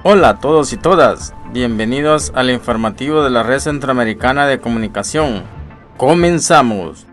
Hola a todos y todas, bienvenidos al informativo de la Red Centroamericana de Comunicación. ¡Comenzamos!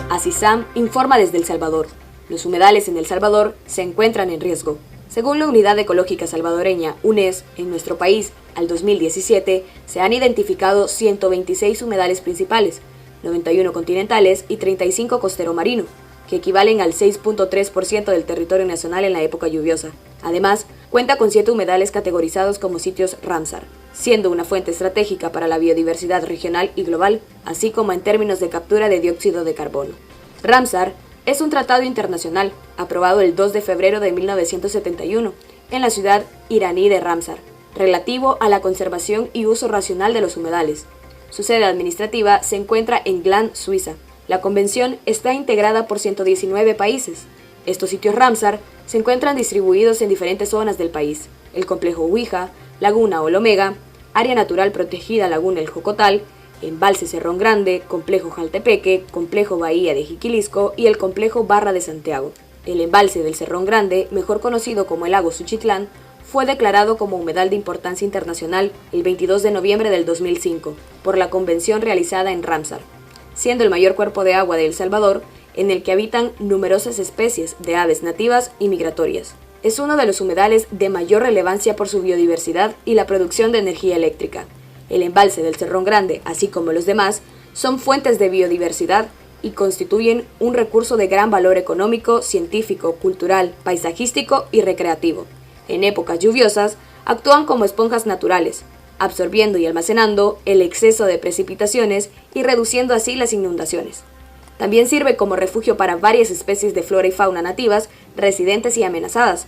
ACISAM informa desde El Salvador. Los humedales en El Salvador se encuentran en riesgo. Según la Unidad Ecológica Salvadoreña, UNES, en nuestro país, al 2017, se han identificado 126 humedales principales, 91 continentales y 35 costero marino, que equivalen al 6.3% del territorio nacional en la época lluviosa. Además, cuenta con 7 humedales categorizados como sitios Ramsar, siendo una fuente estratégica para la biodiversidad regional y global, así como en términos de captura de dióxido de carbono. Ramsar es un tratado internacional aprobado el 2 de febrero de 1971 en la ciudad iraní de Ramsar, relativo a la conservación y uso racional de los humedales. Su sede administrativa se encuentra en Gland, Suiza. La convención está integrada por 119 países. Estos sitios Ramsar se encuentran distribuidos en diferentes zonas del país: el complejo Huija, Laguna Olomega, Área Natural Protegida Laguna El Jocotal, Embalse Cerrón Grande, Complejo Jaltepeque, Complejo Bahía de Jiquilisco y el Complejo Barra de Santiago. El embalse del Cerrón Grande, mejor conocido como el lago Suchitlán, fue declarado como humedal de importancia internacional el 22 de noviembre del 2005 por la convención realizada en Ramsar, siendo el mayor cuerpo de agua de El Salvador, en el que habitan numerosas especies de aves nativas y migratorias. Es uno de los humedales de mayor relevancia por su biodiversidad y la producción de energía eléctrica. El embalse del Cerrón Grande, así como los demás, son fuentes de biodiversidad y constituyen un recurso de gran valor económico, científico, cultural, paisajístico y recreativo. En épocas lluviosas, actúan como esponjas naturales, absorbiendo y almacenando el exceso de precipitaciones y reduciendo así las inundaciones. También sirve como refugio para varias especies de flora y fauna nativas, residentes y amenazadas,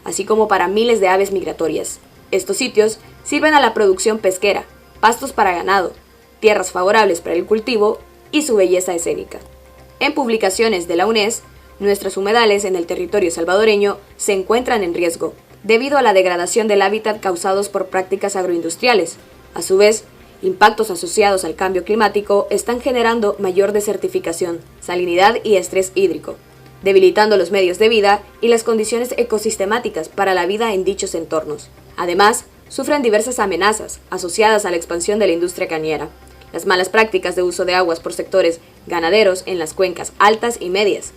así como para miles de aves migratorias. Estos sitios sirven a la producción pesquera, pastos para ganado, tierras favorables para el cultivo y su belleza escénica. En publicaciones de la UNES, nuestros humedales en el territorio salvadoreño se encuentran en riesgo, debido a la degradación del hábitat causados por prácticas agroindustriales. A su vez, impactos asociados al cambio climático están generando mayor desertificación, salinidad y estrés hídrico, debilitando los medios de vida y las condiciones ecosistemáticas para la vida en dichos entornos. Además, sufren diversas amenazas asociadas a la expansión de la industria cañera, las malas prácticas de uso de aguas por sectores ganaderos en las cuencas altas y medias,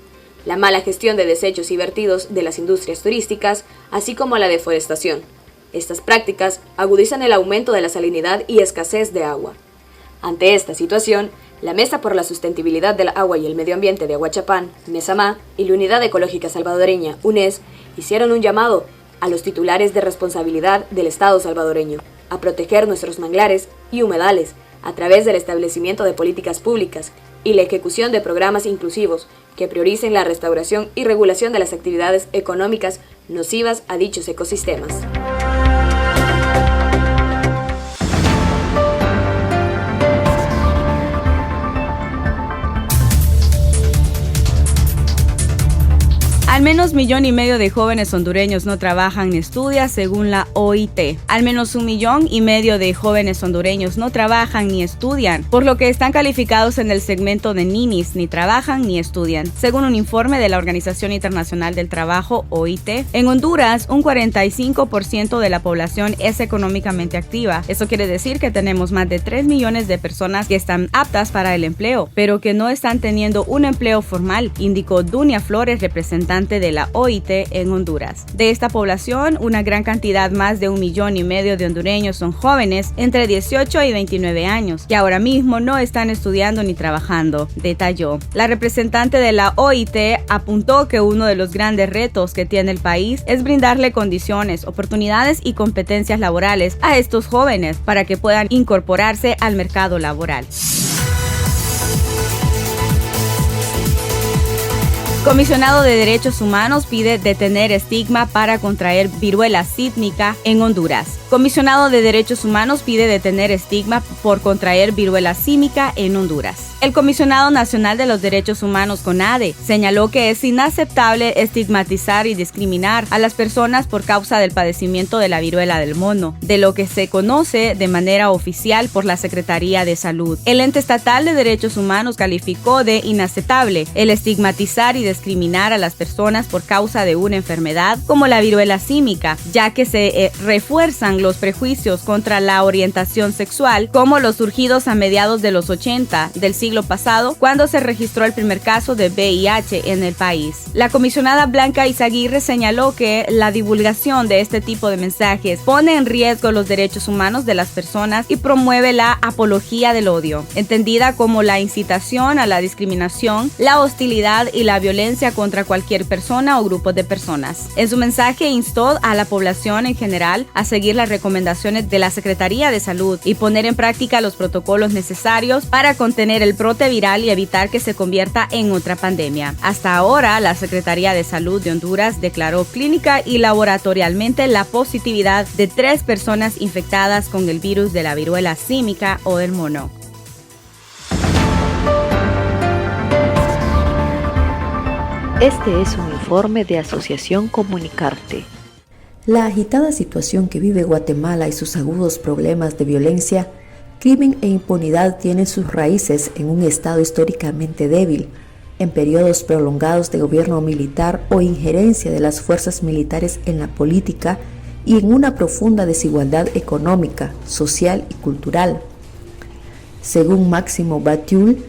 la mala gestión de desechos y vertidos de las industrias turísticas, así como la deforestación. Estas prácticas agudizan el aumento de la salinidad y escasez de agua. Ante esta situación, la Mesa por la Sustentabilidad del Agua y el Medio Ambiente de Aguachapán, MESAMA, y la Unidad Ecológica Salvadoreña, UNES, hicieron un llamado a los titulares de responsabilidad del Estado salvadoreño a proteger nuestros manglares y humedales a través del establecimiento de políticas públicas y la ejecución de programas inclusivos que prioricen la restauración y regulación de las actividades económicas nocivas a dichos ecosistemas. Al menos 1,5 millones de jóvenes hondureños no trabajan ni estudian, según la OIT. Al menos 1,5 millones de jóvenes hondureños no trabajan ni estudian, por lo que están calificados en el segmento de ninis, ni trabajan ni estudian. Según un informe de la Organización Internacional del Trabajo, OIT, en Honduras, un 45% de la población es económicamente activa. Eso quiere decir que tenemos más de 3 millones de personas que están aptas para el empleo, pero que no están teniendo un empleo formal, indicó Dunia Flores, representante de la OIT en Honduras. De esta población, una gran cantidad, más de 1,5 millones de hondureños, son jóvenes entre 18 y 29 años, que ahora mismo no están estudiando ni trabajando, detalló. La representante de la OIT apuntó que uno de los grandes retos que tiene el país es brindarle condiciones, oportunidades y competencias laborales a estos jóvenes para que puedan incorporarse al mercado laboral. Comisionado de Derechos Humanos pide detener estigma para contraer viruela sísmica en Honduras. Comisionado de Derechos Humanos pide detener estigma por contraer viruela sísmica en Honduras. El Comisionado Nacional de los Derechos Humanos, CONADE, señaló que es inaceptable estigmatizar y discriminar a las personas por causa del padecimiento de la viruela del mono, de lo que se conoce de manera oficial por la Secretaría de Salud. El ente estatal de Derechos Humanos calificó de inaceptable el estigmatizar y discriminar a las personas por causa de una enfermedad como la viruela símica, ya que se refuerzan los prejuicios contra la orientación sexual, como los surgidos a mediados de los 80 del siglo pasado, cuando se registró el primer caso de VIH en el país. La comisionada Blanca Izaguirre señaló que la divulgación de este tipo de mensajes pone en riesgo los derechos humanos de las personas y promueve la apología del odio, entendida como la incitación a la discriminación, la hostilidad y la violencia contra cualquier persona o grupo de personas. En su mensaje instó a la población en general a seguir las recomendaciones de la Secretaría de Salud y poner en práctica los protocolos necesarios para contener el brote viral y evitar que se convierta en otra pandemia. Hasta ahora, la Secretaría de Salud de Honduras declaró clínica y laboratorialmente la positividad de 3 personas infectadas con el virus de la viruela símica o del mono. Este es un informe de Asociación Comunicarte. La agitada situación que vive Guatemala y sus agudos problemas de violencia, crimen e impunidad tienen sus raíces en un Estado históricamente débil, en periodos prolongados de gobierno militar o injerencia de las fuerzas militares en la política y en una profunda desigualdad económica, social y cultural. Según Máximo Batiul,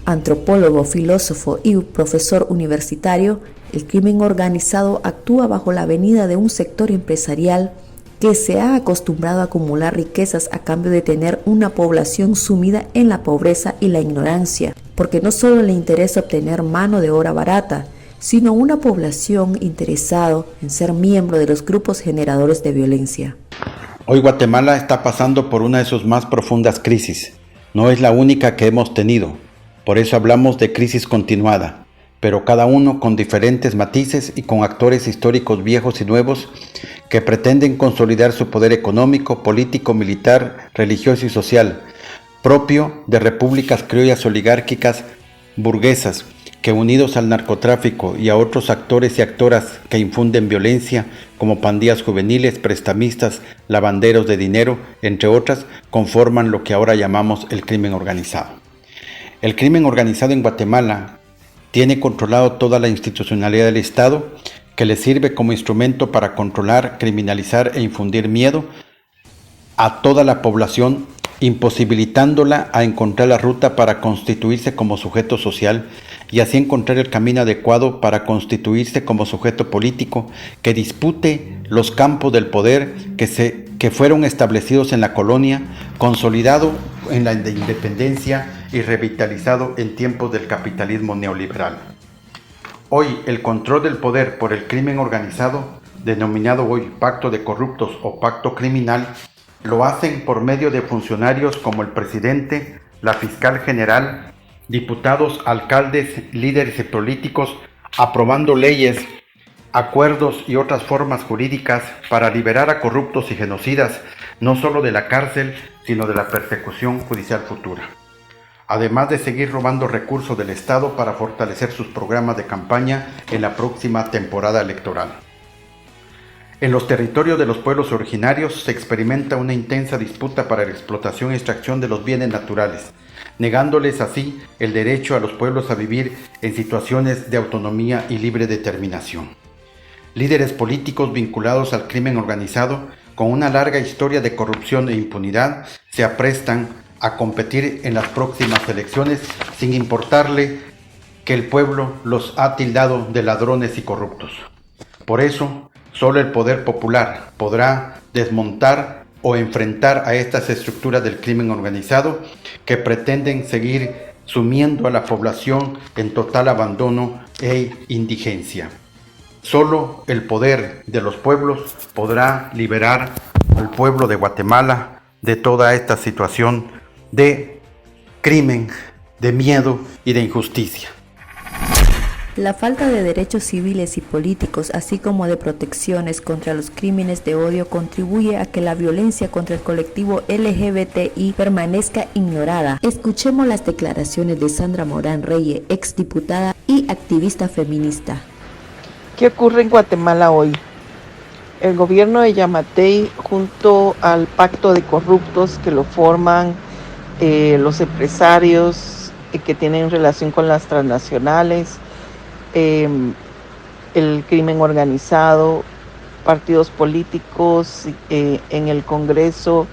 antropólogo, filósofo y profesor universitario, el crimen organizado actúa bajo la venida de un sector empresarial que se ha acostumbrado a acumular riquezas a cambio de tener una población sumida en la pobreza y la ignorancia, porque no solo le interesa obtener mano de obra barata, sino una población interesada en ser miembro de los grupos generadores de violencia. Hoy Guatemala está pasando por una de sus más profundas crisis. No es la única que hemos tenido. Por eso hablamos de crisis continuada, pero cada uno con diferentes matices y con actores históricos viejos y nuevos que pretenden consolidar su poder económico, político, militar, religioso y social, propio de repúblicas criollas oligárquicas burguesas, que unidos al narcotráfico y a otros actores y actoras que infunden violencia, como pandillas juveniles, prestamistas, lavanderos de dinero, entre otras, conforman lo que ahora llamamos el crimen organizado. El crimen organizado en Guatemala tiene controlado toda la institucionalidad del Estado, que le sirve como instrumento para controlar, criminalizar e infundir miedo a toda la población, imposibilitándola a encontrar la ruta para constituirse como sujeto social y así encontrar el camino adecuado para constituirse como sujeto político que dispute los campos del poder que fueron establecidos en la colonia, consolidado en la independencia y revitalizado en tiempos del capitalismo neoliberal. Hoy el control del poder por el crimen organizado, denominado hoy pacto de corruptos o pacto criminal, lo hacen por medio de funcionarios como el presidente, la fiscal general, diputados, alcaldes, líderes políticos, aprobando leyes, acuerdos y otras formas jurídicas para liberar a corruptos y genocidas, no solo de la cárcel, sino de la persecución judicial futura. Además de seguir robando recursos del Estado para fortalecer sus programas de campaña en la próxima temporada electoral. En los territorios de los pueblos originarios se experimenta una intensa disputa para la explotación y extracción de los bienes naturales, negándoles así el derecho a los pueblos a vivir en situaciones de autonomía y libre determinación. Líderes políticos vinculados al crimen organizado, con una larga historia de corrupción e impunidad, se aprestan a competir en las próximas elecciones sin importarle que el pueblo los ha tildado de ladrones y corruptos. Por eso, solo el poder popular podrá desmontar o enfrentar a estas estructuras del crimen organizado que pretenden seguir sumiendo a la población en total abandono e indigencia. Solo el poder de los pueblos podrá liberar al pueblo de Guatemala de toda esta situación de crimen, de miedo y de injusticia. La falta de derechos civiles y políticos, así como de protecciones contra los crímenes de odio, contribuye a que la violencia contra el colectivo LGBTI permanezca ignorada. Escuchemos las declaraciones de Sandra Morán Reyes, exdiputada y activista feminista. ¿Qué ocurre en Guatemala hoy? El gobierno de Yamatei, junto al pacto de corruptos que lo forman los empresarios que tienen relación con las transnacionales, el crimen organizado, partidos políticos en el Congreso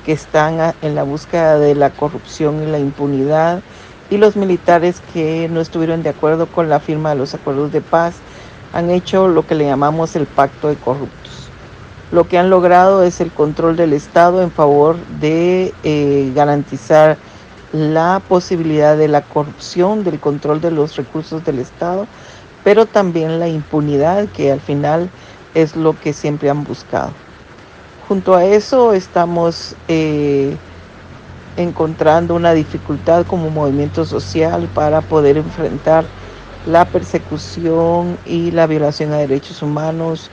que están en la búsqueda de la corrupción y la impunidad, y los militares que no estuvieron de acuerdo con la firma de los acuerdos de paz han hecho lo que le llamamos el pacto de corruptos. Lo que han logrado es el control del Estado en favor de garantizar la posibilidad de la corrupción, del control de los recursos del Estado, pero también la impunidad, que al final es lo que siempre han buscado. Junto a eso estamos encontrando una dificultad como movimiento social para poder enfrentar la persecución y la violación a derechos humanos,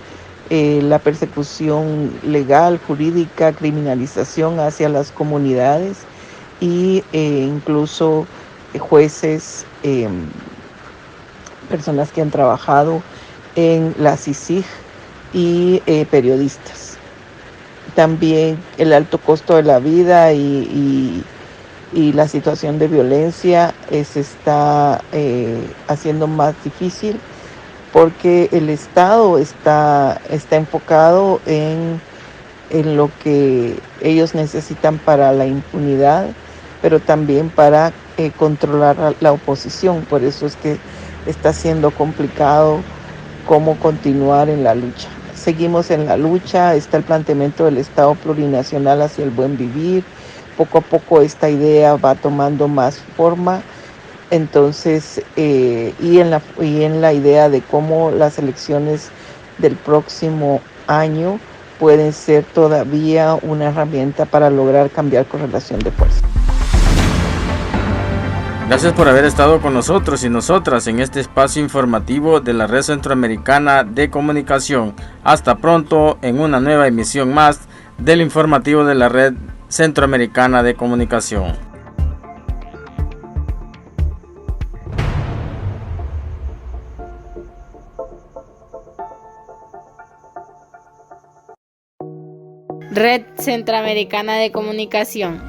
la persecución legal, jurídica, criminalización hacia las comunidades y incluso jueces, personas que han trabajado en la CICIG y periodistas. También el alto costo de la vida y la situación de violencia se está haciendo más difícil porque el Estado está enfocado en lo que ellos necesitan para la impunidad, pero también para controlar la oposición. Por eso es que está siendo complicado cómo continuar en la lucha. Seguimos en la lucha, está el planteamiento del Estado plurinacional hacia el buen vivir. Poco a poco esta idea va tomando más forma. Entonces, y en la idea de cómo las elecciones del próximo año pueden ser todavía una herramienta para lograr cambiar correlación de fuerza. Gracias por haber estado con nosotros y nosotras en este espacio informativo de la Red Centroamericana de Comunicación. Hasta pronto en una nueva emisión más del informativo de la Red Centroamericana de Comunicación. Red Centroamericana de Comunicación.